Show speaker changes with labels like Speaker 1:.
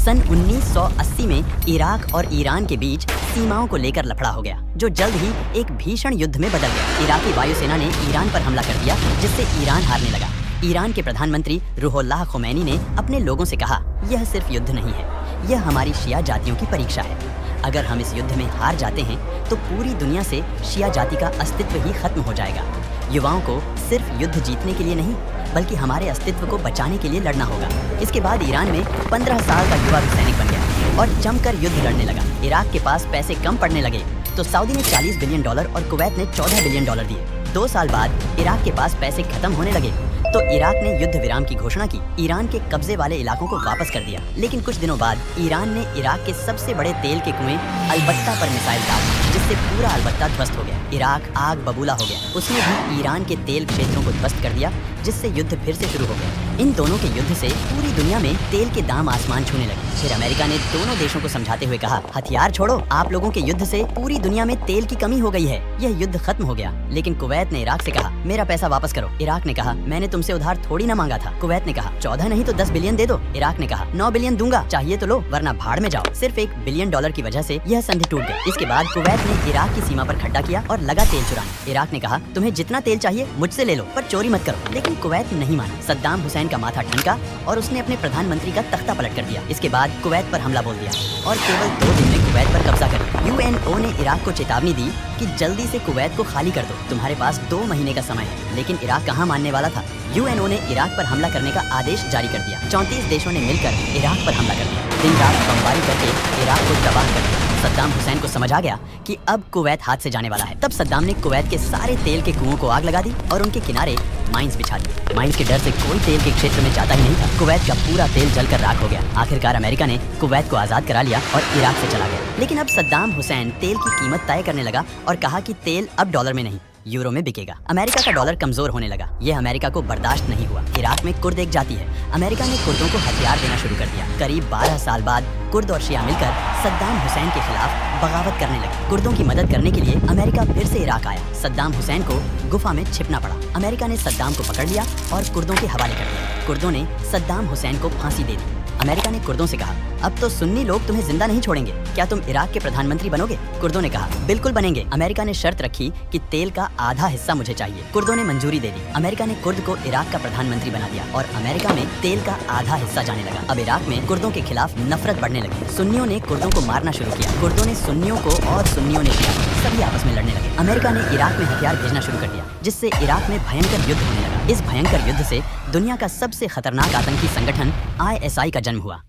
Speaker 1: सन 1980 में इराक और ईरान के बीच सीमाओं को लेकर लफड़ा हो गया, जो जल्द ही एक भीषण युद्ध में बदल गया। इराकी वायुसेना ने ईरान पर हमला कर दिया, जिससे ईरान हारने लगा। ईरान के प्रधानमंत्री रूहुल्लाह खुमैनी ने अपने लोगों से कहा, यह सिर्फ युद्ध नहीं है, यह हमारी शिया जातियों की परीक्षा है। अगर हम इस युद्ध में हार जाते हैं तो पूरी दुनिया से शिया जाति का अस्तित्व ही खत्म हो जाएगा। युवाओं को सिर्फ युद्ध जीतने के लिए नहीं, बल्कि हमारे अस्तित्व को बचाने के लिए लड़ना होगा। इसके बाद ईरान में 15 साल का युवा सैनिक बन गया और जमकर युद्ध लड़ने लगा। इराक के पास पैसे कम पड़ने लगे तो सऊदी ने $40 बिलियन और कुवैत ने $14 बिलियन दिए। 2 साल बाद इराक के पास पैसे खत्म होने लगे तो इराक ने युद्ध विराम की घोषणा की, ईरान के कब्जे वाले इलाकों को वापस कर दिया। लेकिन कुछ दिनों बाद ईरान ने इराक के सबसे बड़े तेल के कुएं अलबत्ता पर मिसाइल दाग दी, जिससे पूरा अलबत्ता ध्वस्त हो गया। इराक आग बबूला हो गया। उसने भी ईरान के तेल क्षेत्रों को ध्वस्त कर दिया, जिससे युद्ध फिर से शुरू हो गया। इन दोनों के युद्ध से पूरी दुनिया में तेल के दाम आसमान छूने लगे। फिर अमेरिका ने दोनों देशों को समझाते हुए कहा, हथियार छोड़ो, आप लोगों के युद्ध से पूरी दुनिया में तेल की कमी हो गई है, यह युद्ध खत्म हो गया। लेकिन कुवैत ने इराक से कहा, मेरा पैसा वापस करो। इराक ने कहा, मैंने तुमसे उधार थोड़ी ना मांगा था। कुवैत ने कहा, 14 नहीं तो 10 बिलियन दे दो। इराक ने कहा, 9 बिलियन दूंगा, चाहिए तो लो वरना भाड़ में जाओ। सिर्फ $1 बिलियन की वजह से यह संधि टूट गई। इसके बाद कुवैत ने इराक की सीमा पर खड्डा किया और लगा तेल चुराने। इराक ने कहा, तुम्हें जितना तेल चाहिए मुझसे ले लो, पर चोरी मत करो। लेकिन कुवैत नहीं माना। सद्दाम हुसैन का माथा ठनका और उसने अपने प्रधानमंत्री का तख्ता पलट कर दिया। इसके बाद कुवैत पर हमला बोल दिया और केवल 2 दिन में कुवैत पर कब्जा कर लिया। यूएनओ ने इराक को चेतावनी दी कि जल्दी से कुवैत को खाली कर दो, तुम्हारे पास 2 महीने का समय है। लेकिन इराक कहाँ मानने वाला था। यूएनओ ने इराक पर हमला करने का आदेश जारी कर दिया। 34 देशों ने मिलकर इराक पर हमला कर दिया। दिन रात बमबारी करके इराक को तबाह कर दिया। सद्दाम हुसैन को समझ आ गया कि अब कुवैत हाथ से जाने वाला है। तब सद्दाम ने कुवैत के सारे तेल के कुओं को आग लगा दी और उनके किनारे माइंस बिछा दिए। माइंस के डर से कोई तेल के क्षेत्र में जाता ही नहीं था। कुवैत का पूरा तेल जलकर राख हो गया। आखिरकार अमेरिका ने कुवैत को आजाद करा लिया और इराक से चला गया। लेकिन अब सद्दाम हुसैन तेल की कीमत तय करने लगा और कहा कि तेल अब डॉलर में नहीं, यूरो में बिकेगा। अमेरिका का डॉलर कमजोर होने लगा। यह अमेरिका को बर्दाश्त नहीं हुआ। इराक में कुर्द एक जाति है। अमेरिका ने कुर्दों को हथियार देना शुरू कर दिया। करीब 12 साल बाद कुर्द और शिया मिलकर सद्दाम हुसैन के खिलाफ बगावत करने लगे। कुर्दों की मदद करने के लिए अमेरिका फिर से इराक आया। सद्दाम हुसैन को गुफा में छिपना पड़ा। अमेरिका ने सद्दाम को पकड़ लिया और कुर्दों के हवाले कर दिया। कुर्दों ने सद्दाम हुसैन को फांसी दे दी। अमेरिका ने कुर्दों से कहा, अब तो सुन्नी लोग तुम्हें जिंदा नहीं छोड़ेंगे, क्या तुम इराक के प्रधानमंत्री बनोगे? कुर्दों ने कहा, बिल्कुल बनेंगे। अमेरिका ने शर्त रखी कि तेल का आधा हिस्सा मुझे चाहिए। कुर्दों ने मंजूरी दे दी। अमेरिका ने कुर्द को इराक का प्रधानमंत्री बना दिया और अमेरिका में तेल का आधा हिस्सा जाने लगा। अब इराक में कुर्दों के खिलाफ नफरत बढ़ने लगी। सुन्नियों ने कुर्दों को मारना शुरू किया। कुर्दों ने सुन्नियों को और सुन्नियों ने शिया, सभी आपस में लड़ने लगे। अमेरिका ने इराक में हथियार भेजना शुरू कर दिया, जिससे इराक में भयंकर युद्ध होने लगा। इस भयंकर युद्ध से दुनिया का सबसे खतरनाक आतंकी संगठन ISI का जन्म हुआ।